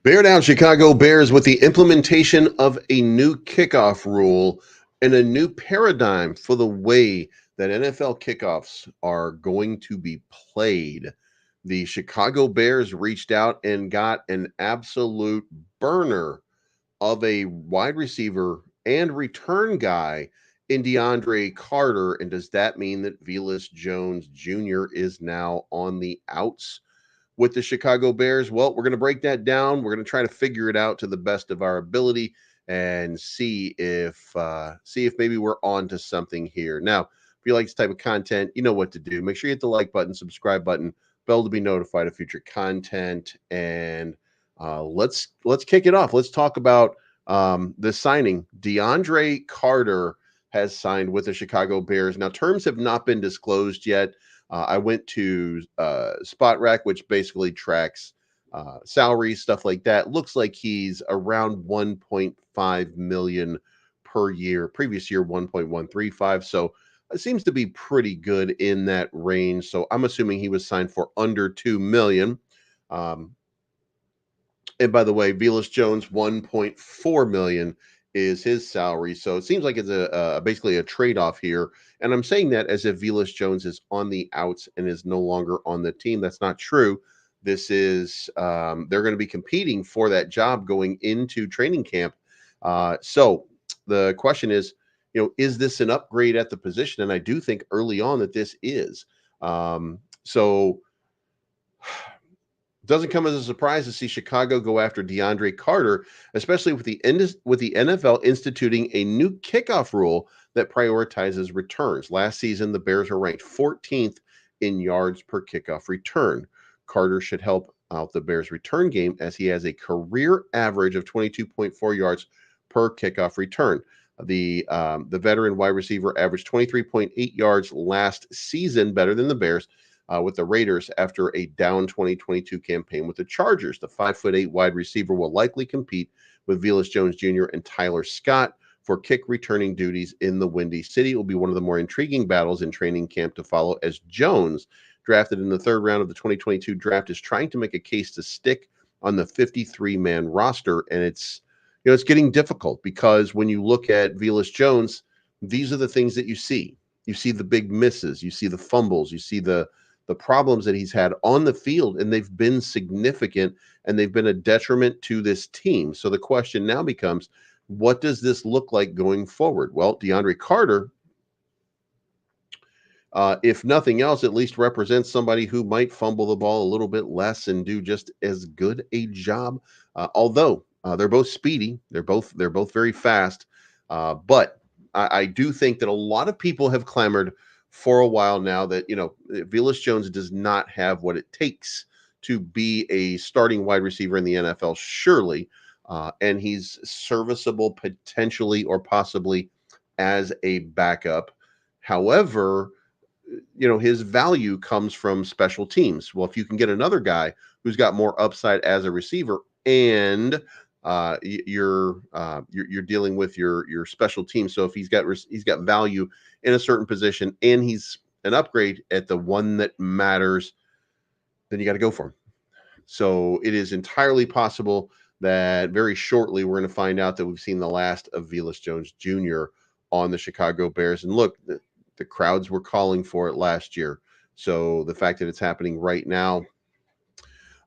Bear down, Chicago Bears, with the implementation of a new kickoff rule and a new paradigm for the way that NFL kickoffs are going to be played. The Chicago Bears reached out and got an absolute burner of a wide receiver and return guy in Deandre Carter. And does that mean that Velus Jones Jr. is now on the outs with the Chicago Bears? Well, we're going to break that down. We're going to try to figure it out to the best of our ability and see if maybe we're on to something here. Now, if you like this type of content, you know what to do. Make sure you hit the like button, subscribe button, bell to be notified of future content, and let's kick it off. Let's talk about the signing. Deandre Carter has signed with the Chicago Bears. Now, terms have not been disclosed yet. I went to Spot Rack, which basically tracks salaries, stuff like that. Looks like he's around 1.5 million per year. Previous year, 1.135. So it seems to be pretty good in that range. So I'm assuming he was signed for under 2 million. And by the way, Velus Jones, 1.4 million is his salary. So it seems like it's basically a trade-off here. And I'm saying that as if Velus Jones is on the outs and is no longer on the team. That's not true. This is they're going to be competing for that job going into training camp. So the question is, is this an upgrade at the position? And I do think early on that this is. So doesn't come as a surprise to see Chicago go after Deandre Carter, especially with the NFL instituting a new kickoff rule that prioritizes returns. Last season, the Bears were ranked 14th in yards per kickoff return. Carter should help out the Bears' return game as he has a career average of 22.4 yards per kickoff return. The veteran wide receiver averaged 23.8 yards last season, better than the Bears. With the Raiders after a down 2022 campaign with the Chargers. The 5'8" wide receiver will likely compete with Velus Jones Jr. and Tyler Scott for kick returning duties in the Windy City. It will be one of the more intriguing battles in training camp to follow as Jones, drafted in the third round of the 2022 draft, is trying to make a case to stick on the 53-man roster. And it's getting difficult because when you look at Velus Jones, these are the things that you see. You see the big misses, you see the fumbles, you see the problems that he's had on the field, and they've been significant, and they've been a detriment to this team. So the question now becomes, what does this look like going forward? Well, Deandre Carter, if nothing else, at least represents somebody who might fumble the ball a little bit less and do just as good a job. Although they're both speedy, they're both very fast, but I do think that a lot of people have clamored for a while now that Velus Jones does not have what it takes to be a starting wide receiver in the NFL, surely, and he's serviceable potentially or possibly as a backup. However, his value comes from special teams. Well, if you can get another guy who's got more upside as a receiver, and you're dealing with your special team. So if he's got value in a certain position and he's an upgrade at the one that matters, then you got to go for him. So it is entirely possible that very shortly we're going to find out that we've seen the last of Velus Jones Jr. on the Chicago Bears. And look, the crowds were calling for it last year. So the fact that it's happening right now,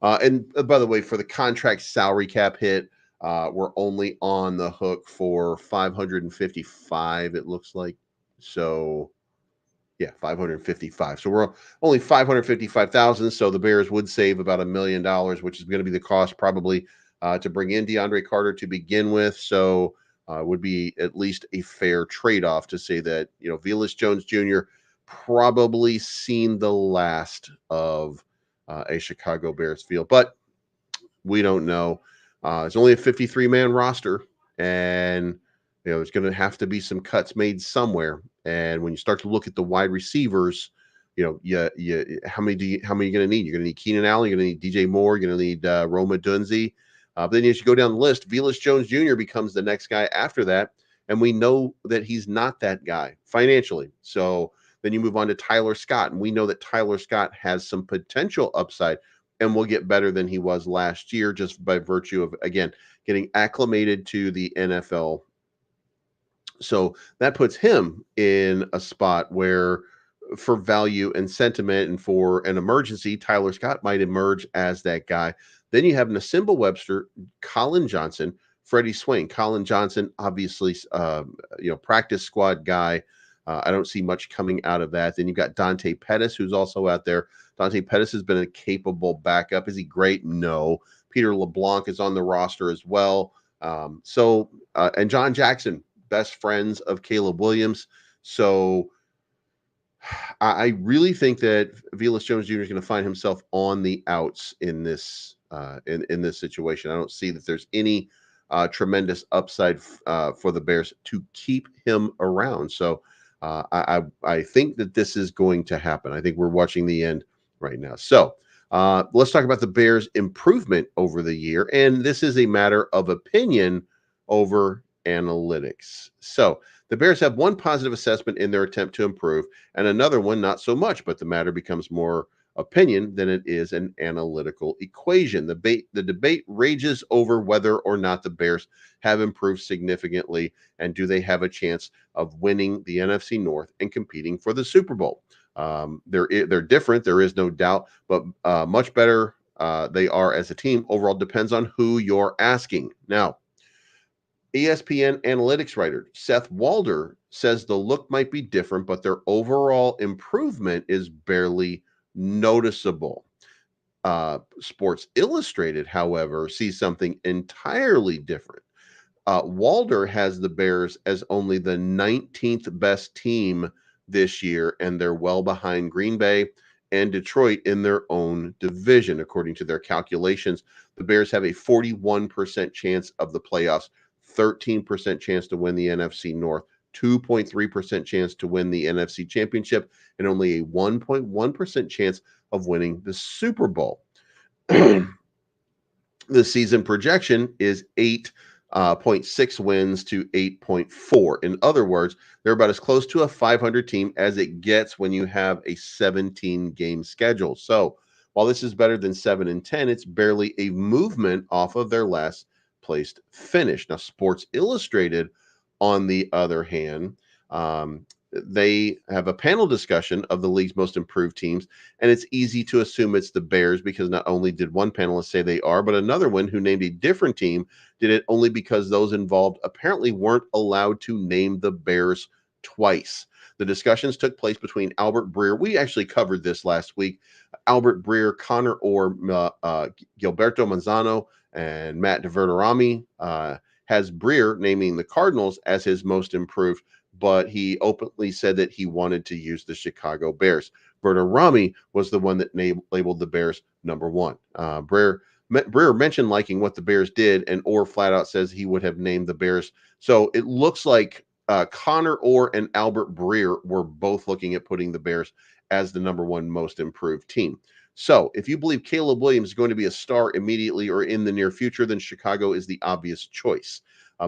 and by the way, for the contract salary cap hit, we're only on the hook for 555, it looks like. So, yeah, 555. So we're only 555,000. So the Bears would save about $1 million, which is going to be the cost probably to bring in Deandre Carter to begin with. So it would be at least a fair trade-off to say that, Velus Jones Jr. probably seen the last of a Chicago Bears field, but we don't know. It's only a 53-man roster, and there's going to have to be some cuts made somewhere. And when you start to look at the wide receivers, how many are you going to need? You're going to need Keenan Allen. You're going to need DJ Moore. You're going to need Rome Odunze. But then as you go down the list, Velus Jones Jr. becomes the next guy after that, and we know that he's not that guy financially. So then you move on to Tyler Scott, and we know that Tyler Scott has some potential upside, and will get better than he was last year just by virtue of, again, getting acclimated to the NFL. So that puts him in a spot where, for value and sentiment and for an emergency, Tyler Scott might emerge as that guy. Then you have Nasimba Webster, Colin Johnson, Freddie Swain. Colin Johnson, obviously, practice squad guy. I don't see much coming out of that. Then you've got Dante Pettis, who's also out there. Dante Pettis has been a capable backup. Is he great? No. Peter LeBlanc is on the roster as well. And John Jackson, best friends of Caleb Williams. So I really think that Velus Jones Jr. is going to find himself on the outs in this in this situation. I don't see that there's any tremendous upside for the Bears to keep him around. So I think that this is going to happen. I think we're watching the end right now. So let's talk about the Bears' improvement over the year, and this is a matter of opinion over analytics. So the Bears have one positive assessment in their attempt to improve, and another one not so much, but the matter becomes more opinion than it is an analytical equation. The debate rages over whether or not the Bears have improved significantly, and do they have a chance of winning the NFC North and competing for the Super Bowl. They're different, there is no doubt, but much better they are as a team overall depends on who you're asking. Now, ESPN analytics writer Seth Walder says the look might be different, but their overall improvement is barely noticeable. Sports Illustrated, however, sees something entirely different. Walder has the Bears as only the 19th best team this year, and they're well behind Green Bay and Detroit in their own division. According to their calculations, the Bears have a 41% chance of the playoffs, 13% chance to win the NFC North, 2.3% chance to win the NFC Championship, and only a 1.1% chance of winning the Super Bowl. The season projection is 8.6 wins to 8.4. In other words, they're about as close to a 500 team as it gets when you have a 17-game schedule. So while this is better than 7-10, it's barely a movement off of their last placed finish. Now, Sports Illustrated, on the other hand, they have a panel discussion of the league's most improved teams, and it's easy to assume it's the Bears because not only did one panelist say they are, but another one who named a different team did it only because those involved apparently weren't allowed to name the Bears twice. The discussions took place between Albert Breer. We actually covered this last week. Albert Breer, Connor Orr, Gilberto Manzano, and Matt DeVerderami has Breer naming the Cardinals as his most improved, but he openly said that he wanted to use the Chicago Bears. Verderami was the one that labeled the Bears number one. Breer mentioned liking what the Bears did, and Orr flat out says he would have named the Bears. So it looks like Connor Orr and Albert Breer were both looking at putting the Bears as the number one most improved team. So if you believe Caleb Williams is going to be a star immediately or in the near future, then Chicago is the obvious choice.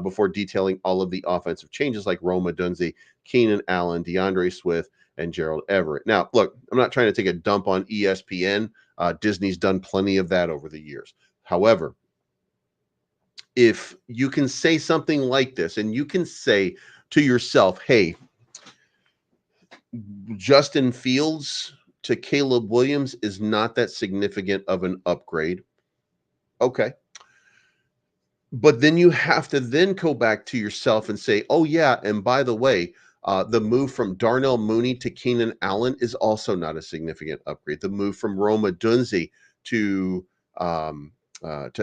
Before detailing all of the offensive changes like Roma Dunze, Keenan Allen, Deandre Swift, and Gerald Everett. Now, look, I'm not trying to take a dump on ESPN. Disney's done plenty of that over the years. However, if you can say something like this and you can say to yourself, hey, Justin Fields to Caleb Williams is not that significant of an upgrade. Okay. But then you have to then go back to yourself and say, oh, yeah, and by the way, the move from Darnell Mooney to Keenan Allen is also not a significant upgrade. The move from Roma Dunze to Roma Dunze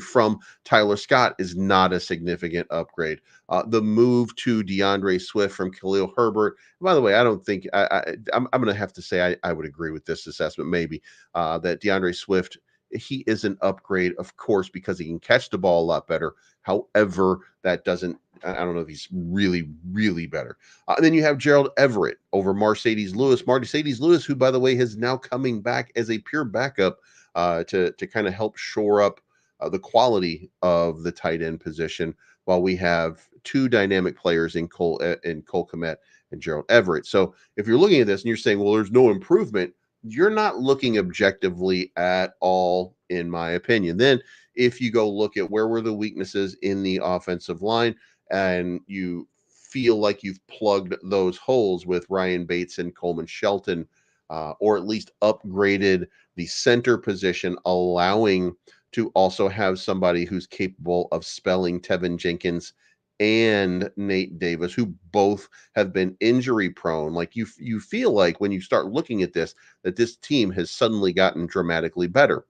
from Tyler Scott is not a significant upgrade. The move to DeAndre Swift from Khalil Herbert. By the way, I don't think I'm going to have to say I would agree with this assessment. Maybe that DeAndre Swift, he is an upgrade, of course, because he can catch the ball a lot better. However, that doesn't, I don't know if he's really, really better. Then you have Gerald Everett over Mercedes Lewis. Mercedes Lewis, who, by the way, is now coming back as a pure backup to kind of help shore up the quality of the tight end position, while we have two dynamic players in Cole Kmet and Gerald Everett. So if you're looking at this and you're saying, well, there's no improvement, you're not looking objectively at all, in my opinion. Then, if you go look at where were the weaknesses in the offensive line, and you feel like you've plugged those holes with Ryan Bates and Coleman Shelton, or at least upgraded the center position, allowing to also have somebody who's capable of spelling Tevin Jenkins and Nate Davis, who both have been injury prone. Like you feel like when you start looking at this, that this team has suddenly gotten dramatically better.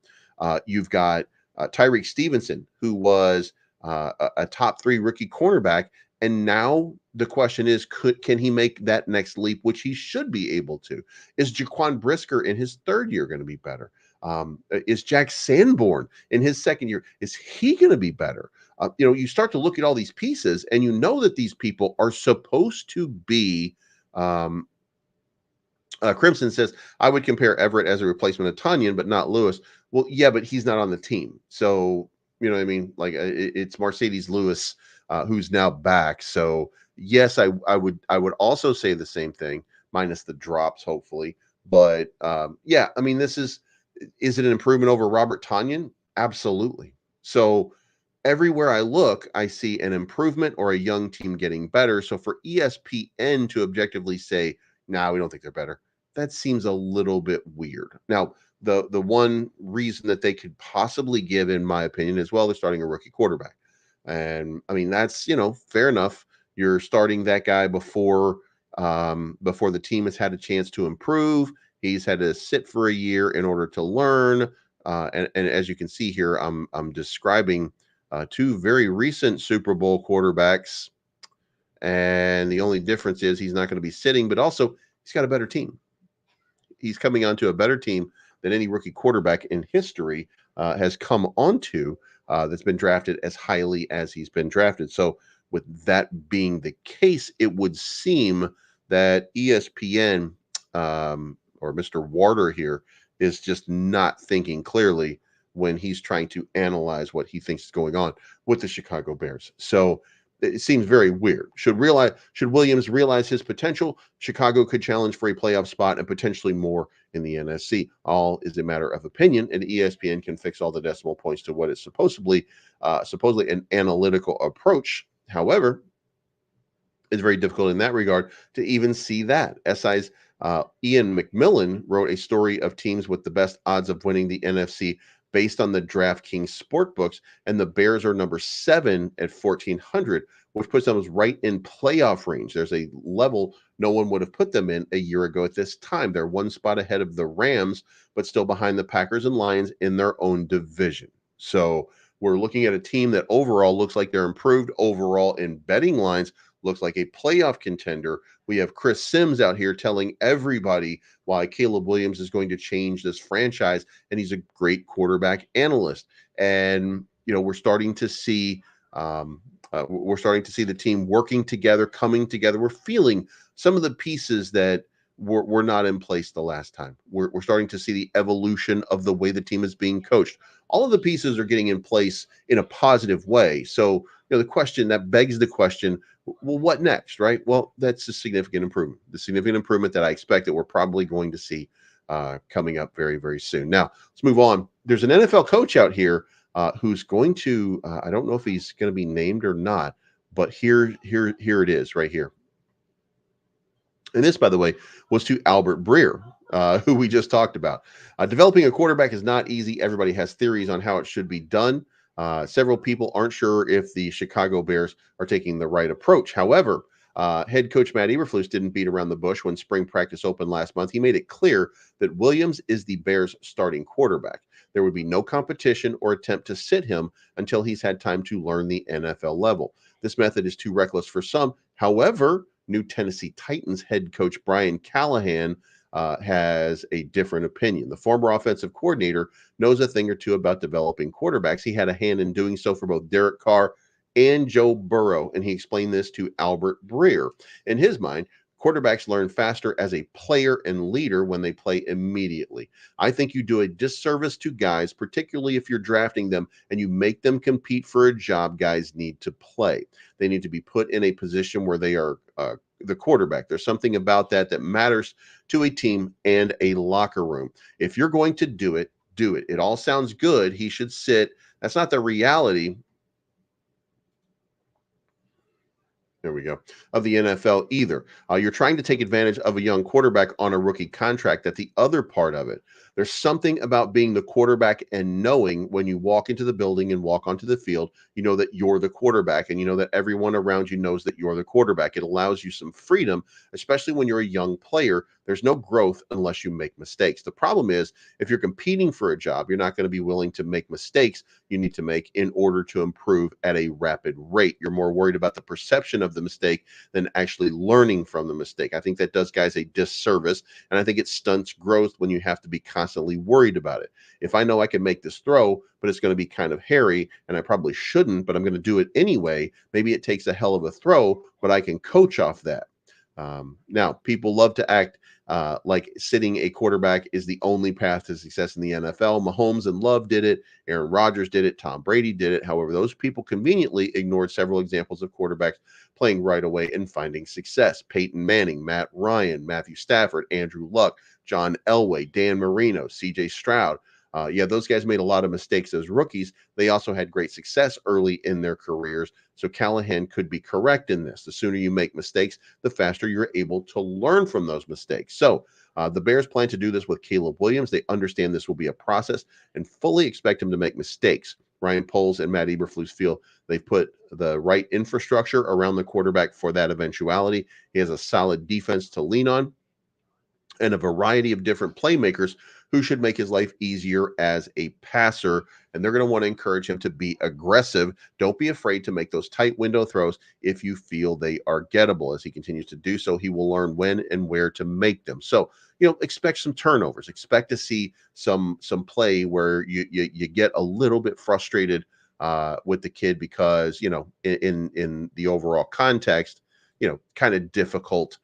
You've got Tyreek Stevenson, who was a top 3 rookie cornerback, and now the question is, can he make that next leap, which he should be able to? Is Jaquan Brisker in his 3rd year going to be better? Is Jack Sanborn in his 2nd year? Is he going to be better? You start to look at all these pieces, and you know that these people are supposed to be. Um, Crimson says, I would compare Everett as a replacement of Tunyon, but not Lewis. Well, yeah, but he's not on the team. So, you know what I mean? Like, it's Mercedes Lewis, who's now back. So, yes, I would also say the same thing, minus the drops, hopefully. But yeah, I mean, is it an improvement over Robert Tunyon? Absolutely. So, everywhere I look, I see an improvement or a young team getting better. So, for ESPN to objectively say, nah, we don't think they're better, that seems a little bit weird. Now, the one reason that they could possibly give, in my opinion, is, well, they're starting a rookie quarterback. And I mean, that's, fair enough. You're starting that guy before the team has had a chance to improve. He's had to sit for a year in order to learn. And as you can see here, I'm describing 2 very recent Super Bowl quarterbacks, and the only difference is he's not going to be sitting, but also he's got a better team. He's coming onto a better team than any rookie quarterback in history has come onto, that's been drafted as highly as he's been drafted. So, with that being the case, it would seem that ESPN, or Mr. Warder here, is just not thinking clearly when he's trying to analyze what he thinks is going on with the Chicago Bears. So, it seems very weird. Should Williams realize his potential, Chicago could challenge for a playoff spot and potentially more in the NFC. All is a matter of opinion, and ESPN can fix all the decimal points to what is supposedly an analytical approach. However, it's very difficult in that regard to even see that. SI's Ian McMillan wrote a story of teams with the best odds of winning the NFC based on the DraftKings sport books, and the Bears are number 7 at 1,400, which puts them right in playoff range. There's a level no one would have put them in a year ago at this time. They're one spot ahead of the Rams, but still behind the Packers and Lions in their own division. So we're looking at a team that overall looks like they're improved overall in betting lines, looks like a playoff contender. We have Chris Sims out here telling everybody why Caleb Williams is going to change this franchise, and he's a great quarterback analyst. And we're starting to see the team working together, coming together. We're feeling some of the pieces that were not in place the last time. We're starting to see the evolution of the way the team is being coached. All of the pieces are getting in place in a positive way. So the question that begs the question, well, what next, right? Well, that's a significant improvement. The significant improvement that I expect that we're probably going to see coming up very, very soon. Now, let's move on. There's an NFL coach out here who's going to, I don't know if he's going to be named or not, but here it is right here. And this, by the way, was to Albert Breer, who we just talked about. Developing a quarterback is not easy. Everybody has theories on how it should be done. Several people aren't sure if the Chicago Bears are taking the right approach. However, head coach Matt Eberflus didn't beat around the bush when spring practice opened last month. He made it clear that Williams is the Bears' starting quarterback. There would be no competition or attempt to sit him until he's had time to learn the NFL level. This method is too reckless for some. However, new Tennessee Titans head coach Brian Callahan has a different opinion. The former offensive coordinator knows a thing or two about developing quarterbacks. He had a hand in doing so for both Derek Carr and Joe Burrow, and he explained this to Albert Breer. In his mind, quarterbacks learn faster as a player and leader when they play immediately. I think you do a disservice to guys, particularly if you're drafting them and you make them compete for a job. Guys need to play. They need to be put in a position where they are the quarterback. There's something about that that matters to a team and a locker room. If you're going to do it, do it. It all sounds good. He should sit. That's not the reality. There we go. Of the NFL either. You're trying to take advantage of a young quarterback on a rookie contract. That the other part of it. There's something about being the quarterback and knowing when you walk into the building and walk onto the field, you know that you're the quarterback and you know that everyone around you knows that you're the quarterback. It allows you some freedom, especially when you're a young player. There's no growth unless you make mistakes. The problem is if you're competing for a job, you're not going to be willing to make mistakes you need to make in order to improve at a rapid rate. You're more worried about the perception of the mistake than actually learning from the mistake. I think that does guys a disservice, and I think it stunts growth when you have to be constantly worried about it. If I know I can make this throw, but it's going to be kind of hairy, and I probably shouldn't, but I'm going to do it anyway, maybe it takes a hell of a throw, but I can coach off that. Now, people love to act like sitting a quarterback is the only path to success in the NFL. Mahomes and Love did it. Aaron Rodgers did it. Tom Brady did it. However, those people conveniently ignored several examples of quarterbacks playing right away and finding success. Peyton Manning, Matt Ryan, Matthew Stafford, Andrew Luck, John Elway, Dan Marino, CJ Stroud. Yeah, those guys made a lot of mistakes as rookies. They also had great success early in their careers. So Callahan could be correct in this. The sooner you make mistakes, the faster you're able to learn from those mistakes. So the Bears plan to do this with Caleb Williams. They understand this will be a process and fully expect him to make mistakes. Ryan Poles and Matt Eberflus feel they've put the right infrastructure around the quarterback for that eventuality. He has a solid defense to lean on and a variety of different playmakers who should make his life easier as a passer. And they're going to want to encourage him to be aggressive. Don't be afraid to make those tight window throws if you feel they are gettable. As he continues to do so, he will learn when and where to make them. So, expect some turnovers. Expect to see some play where you get a little bit frustrated with the kid because, in the overall context, kind of difficult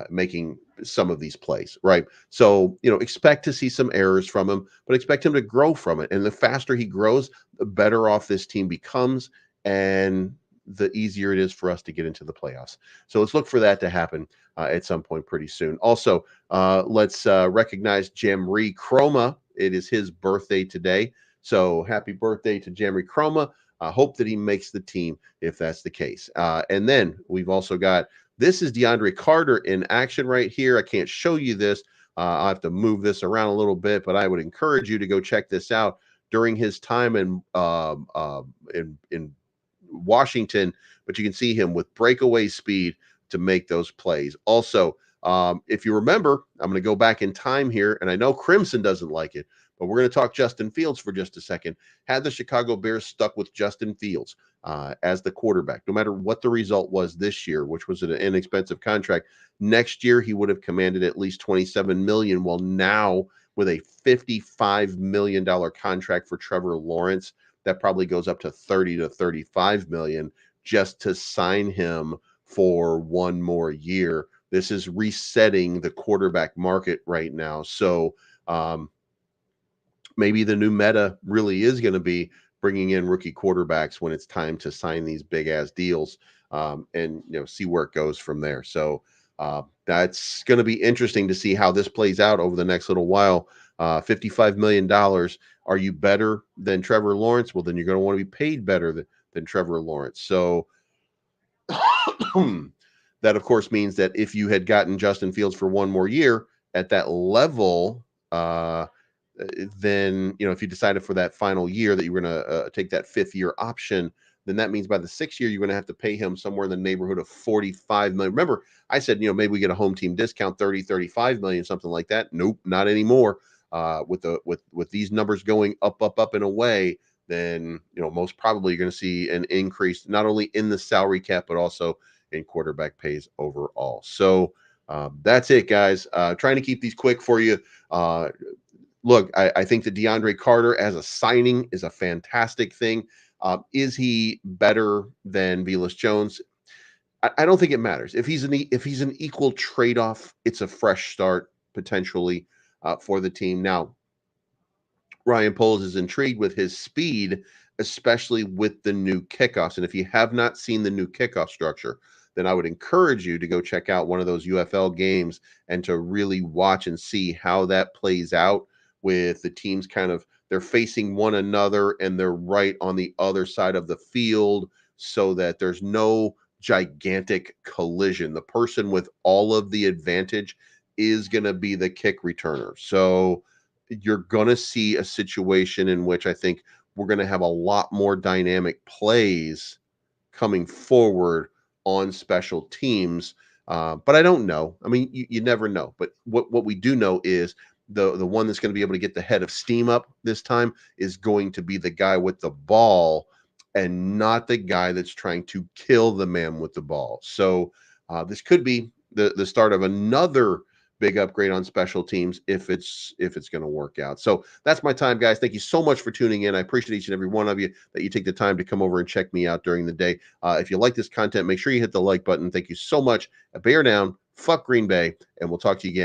making some of these plays, right? So, expect to see some errors from him, but expect him to grow from it. And the faster he grows, the better off this team becomes, and the easier it is for us to get into the playoffs. So let's look for that to happen at some point pretty soon. Also, let's recognize Jamri Chroma. It is his birthday today. So happy birthday to Jamri Chroma. I hope that he makes the team if that's the case. And then we've also got this is Deandre Carter in action right here. I can't show you this. I'll have to move this around a little bit, but I would encourage you to go check this out during his time in Washington. But you can see him with breakaway speed to make those plays. Also, if you remember, I'm going to go back in time here, and I know Crimson doesn't like it, but we're going to talk Justin Fields for just a second. Had the Chicago Bears stuck with Justin Fields as the quarterback, no matter what the result was this year, which was an inexpensive contract, next year he would have commanded at least $27 million. Well, now with a $55 million contract for Trevor Lawrence, that probably goes up to 30 to 35 million just to sign him for one more year. This is resetting the quarterback market right now. So maybe the new meta really is going to be bringing in rookie quarterbacks when it's time to sign these big ass deals, and see where it goes from there. So that's going to be interesting to see how this plays out over the next little while. $55 million. Are you better than Trevor Lawrence? Well, then you're going to want to be paid better than Trevor Lawrence. So that, of course, means that if you had gotten Justin Fields for one more year at that level, then, if you decided for that final year that you were going to take that fifth year option, then that means by the sixth year, you're going to have to pay him somewhere in the neighborhood of 45 million. Remember, I said, maybe we get a home team discount, 30, 35 million, something like that. Nope, not anymore. With these numbers going up and away, then, most probably you're going to see an increase, not only in the salary cap, but also in quarterback pays overall. So that's it, guys. Trying to keep these quick for you. Look, I think that Deandre Carter as a signing is a fantastic thing. Is he better than Velus Jones? I don't think it matters. If he's an equal trade-off, it's a fresh start potentially for the team. Now, Ryan Poles is intrigued with his speed, especially with the new kickoffs. And if you have not seen the new kickoff structure, then I would encourage you to go check out one of those UFL games and to really watch and see how that plays out with the teams kind of they're facing one another and they're right on the other side of the field so that there's no gigantic collision. The person with all of the advantage is going to be the kick returner. So you're going to see a situation in which I think we're going to have a lot more dynamic plays coming forward on special teams. But I don't know. I mean, you never know. But what we do know is the one that's going to be able to get the head of steam up this time is going to be the guy with the ball and not the guy that's trying to kill the man with the ball. So this could be the start of another big upgrade on special teams if it's going to work out. So that's my time, guys. Thank you so much for tuning in. I appreciate each and every one of you that you take the time to come over and check me out during the day. If you like this content, make sure you hit the like button. Thank you so much. Bear down, fuck Green Bay, and we'll talk to you again.